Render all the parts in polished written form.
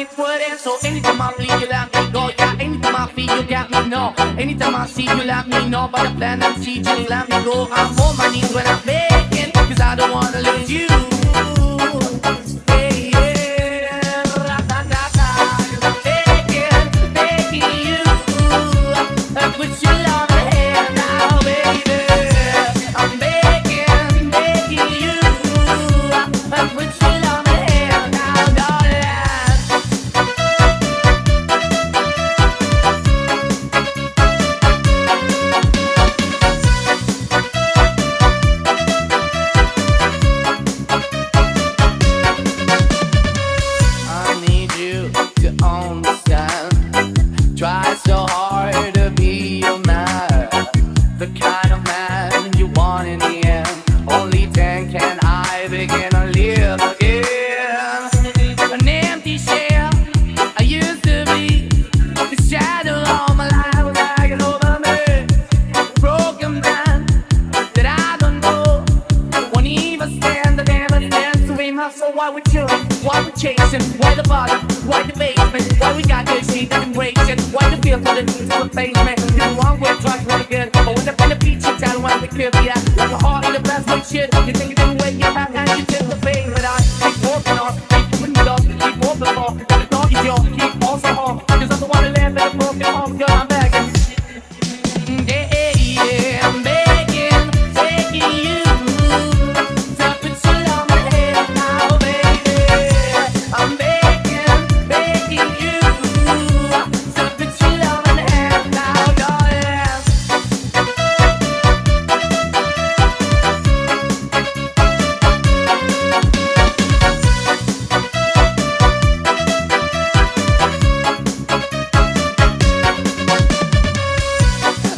it would end. So anytime I bleed, you let me go. Yeah, anytime I feel, you got me, no. Anytime I see, you let me know. But the plan and see, just let me go. I'm on my knees when I'm begging, cause I don't wanna lose you. Hey, yeah, ra-da-da-da. Begging, begging you. Put your love in my hand now, baby. I'm begging, begging you. Put your love in my hand now, darling. I need you to understand. Try so hard to be your man, the kind of man you want in the end. Only then can I begin to live again. An empty shell I used to be, the shadow all my life was hanging over me. A broken man that I don't know, won't even stand, I never stand to him. So why we chilling, why we chasing, why the bottom, why the basement, why we got this shit that embrace it, why the feel for the need to replace me. You're the wrong way, trying to again, but when up in the beach, you tell when we could be at, like a heart in the best way shit. You think you didn't wait, you have, and you did the pain, but I keep walking on, keep moving it up, keep walking on, the dog is yours, keep also home, cause I'm the one that live in a broken home, girl, I'm begging. Yeah, yeah, I'm begging, begging you. To put your love in my hand now, baby. I'm begging, begging you. To put your love in my hand now, darling.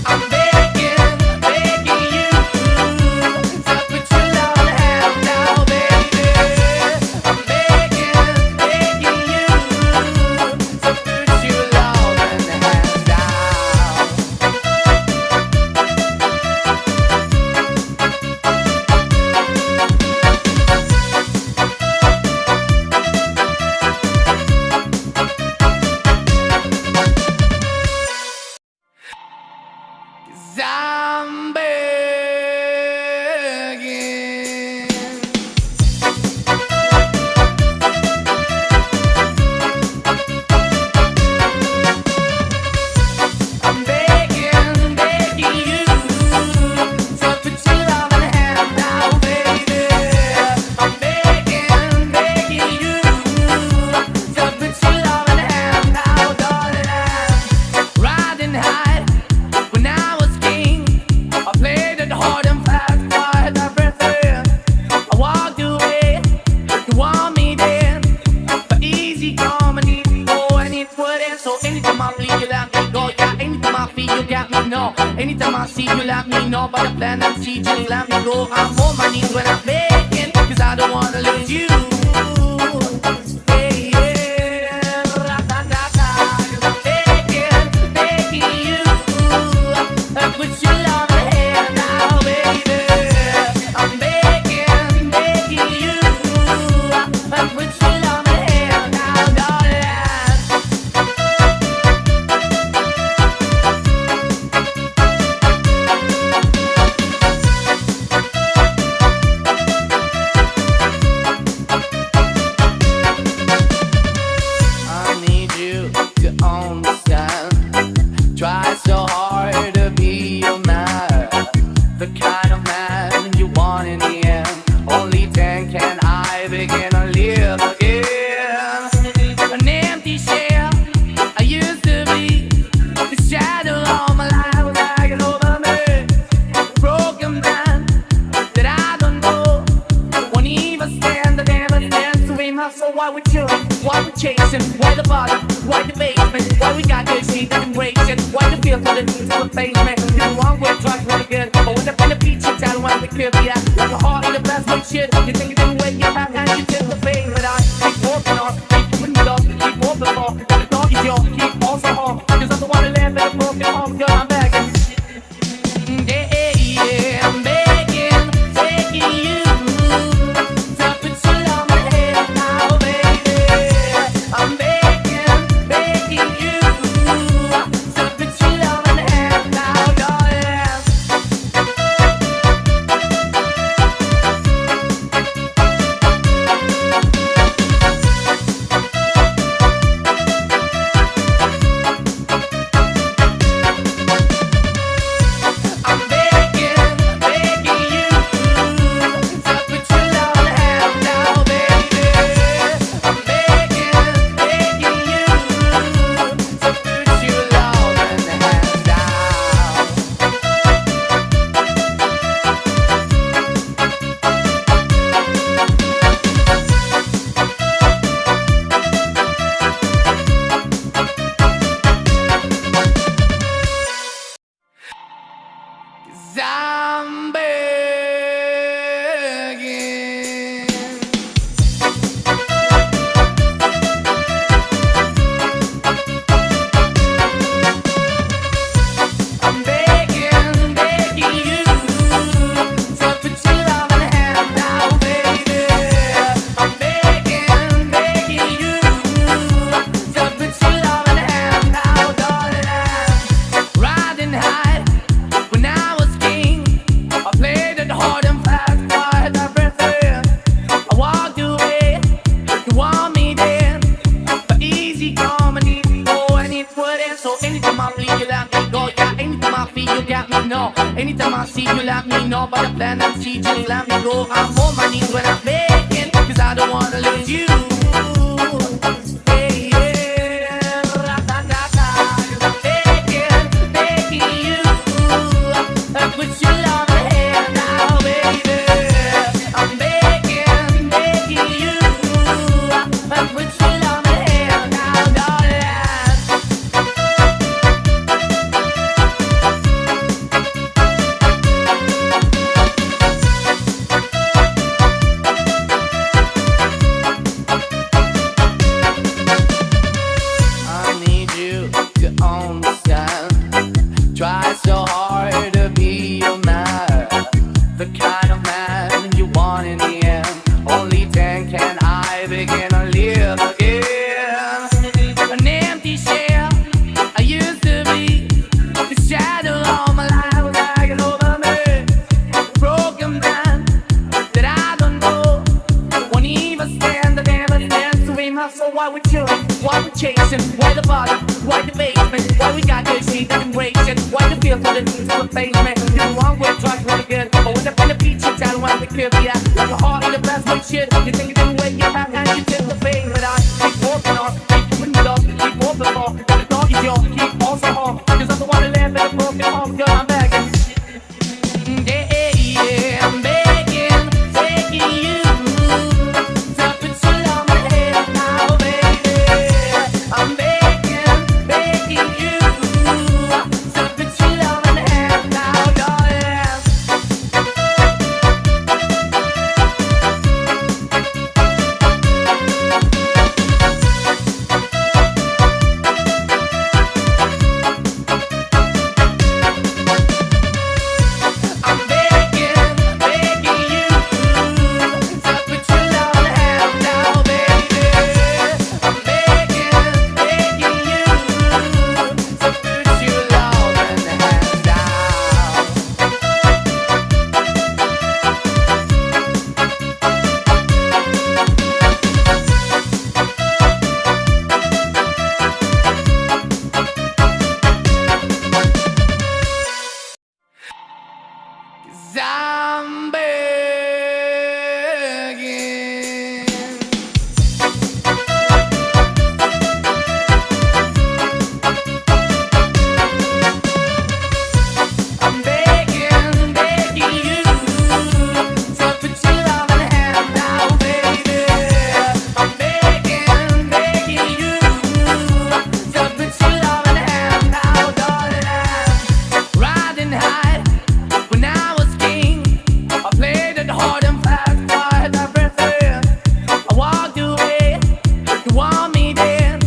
I'm begging, begging you. To put your love in my hand now, baby. I'm begging, begging you. To put your love in my hand now. Cause I'm begging. I'm begging, begging you. To put your love in my hand now, baby. I'm begging, begging you. To put your love in my hand now, darling. Riding high when I was king, I played it hard and fast, tried everything. I walked away, you want me then, but easy come and easy go, and it would end. So anytime I bleed, you let me go. Yeah, anytime I feel, you got me, no. Anytime I see, you let me know. But the plan and see, just let me go. I'm on my knees when I'm begging, cause I don't wanna lose you. Hey, yeah, ra-da-da-da. I'm begging, begging you. Put your love in my hand now, baby. I'm begging, begging you. Put your love in my hand now, darling. I need you to understand. Try so hard to be your man, the kind of man you want in the end. Only then can I begin to live again. An empty shell I used to be, the shadow all my life was hanging over me. A broken man that I don't know, won't even stand, I never stand to him. So why we chilling, why we chasing, why the bottom, why the basement, why we got this shit that embrace it, why the feel for the need to replace me. You're the wrong way, trying to again, but when up in the beach, you tell when we could be at, like a heart in the best way shit. You think you didn't wait, you have, and you did the pain, but I keep walking on, keep moving it up, keep walking on, the dog is yours, keep also home, cause I'm the one that live in a broken home, girl, I'm begging. Yeah, yeah, I'm begging, begging you. To put your love in my hand now, baby. I'm begging. Anytime I see you, let me know. But the plan and see, just let me go. I'm on my knees when I'm begging, cause I don't wanna lose you. Hey, yeah, ra-ta-ta-ta, 'cause I'm begging you. I put your love in my hand now, baby. I'm begging you. I put your love in my hand now, darling. I need you to understand. Try so hard to be your man, the kind of man you want in the end. Only then can I begin to live again. An empty shell I used to be, the shadow of my life was hanging over me. Broken man that I don't know, won't even stand, I never stand to him. So why we chilling? Why we chasing? Why the bottom? Why the basement? Why we got good shit that embrace it? Why the feel for the need to replace me? You're the wrong way, try to really good. But when the beach, you tell when we could be at like a heart in the best way shit. You think it didn't wait, you have and you take the pain. But I keep walking on, keep moving it up, keep walking on. And the dog is yours, keep also home. Cause I'm the one that live in a broken home, girl, I'm begging. Yeah, I'm begging you. To put your love in my hand now, baby. I'm begging you. To put your love in my hand now, darling. I'm begging you. To put your love in my hand now, baby. I'm begging you. To put your love in my hand now. Cause I'm begging. I'm begging you. To put your love in my hand now, baby. I'm begging you. To put your love in my hand now, darling. Riding high when I was king, I played it hard and fast, I had everything. I walked away, you want me then,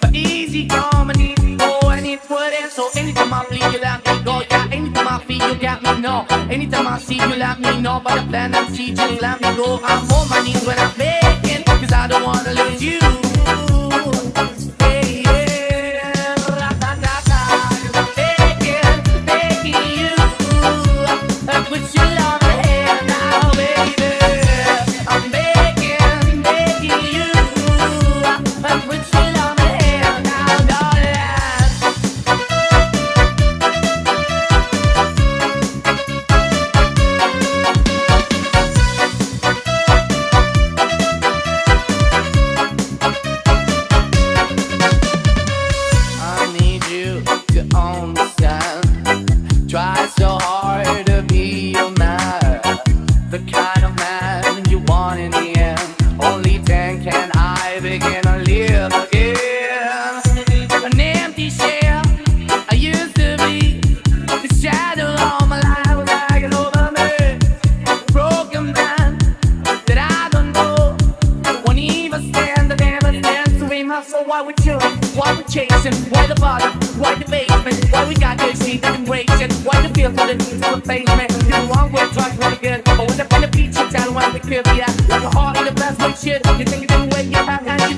but easy come and easy go, and it wouldn't. So anytime I bleed, you let me go. Yeah, anytime I feel, you got me, no. Anytime I see, you let me know. But the plan and see, just let me go. I'm on my knees when I'm begging, cause I don't wanna lose you. Hey, yeah, ra-ta-ta-ta, 'cause I'm begging you. I put your love in my hand now, baby. I'm begging you. I put your love in my hand now, darling. I need you to understand. Try so hard to be your man, the kind of man you want in the end. Only then can I begin to live again. An empty shell I used to be, the shadow of my life was hanging over me. Broken man that I don't know, won't even stand, I never stand to him. So why we chilling? Why we chasing? Why the bottom? Why the basement? Why we got good shit that embrace it? Why the feel for the need to replace me? You're the wrong way, try to really good. But when the beach, you tell when we could be at like a heart in the best way shit. You think it didn't wait, you have and you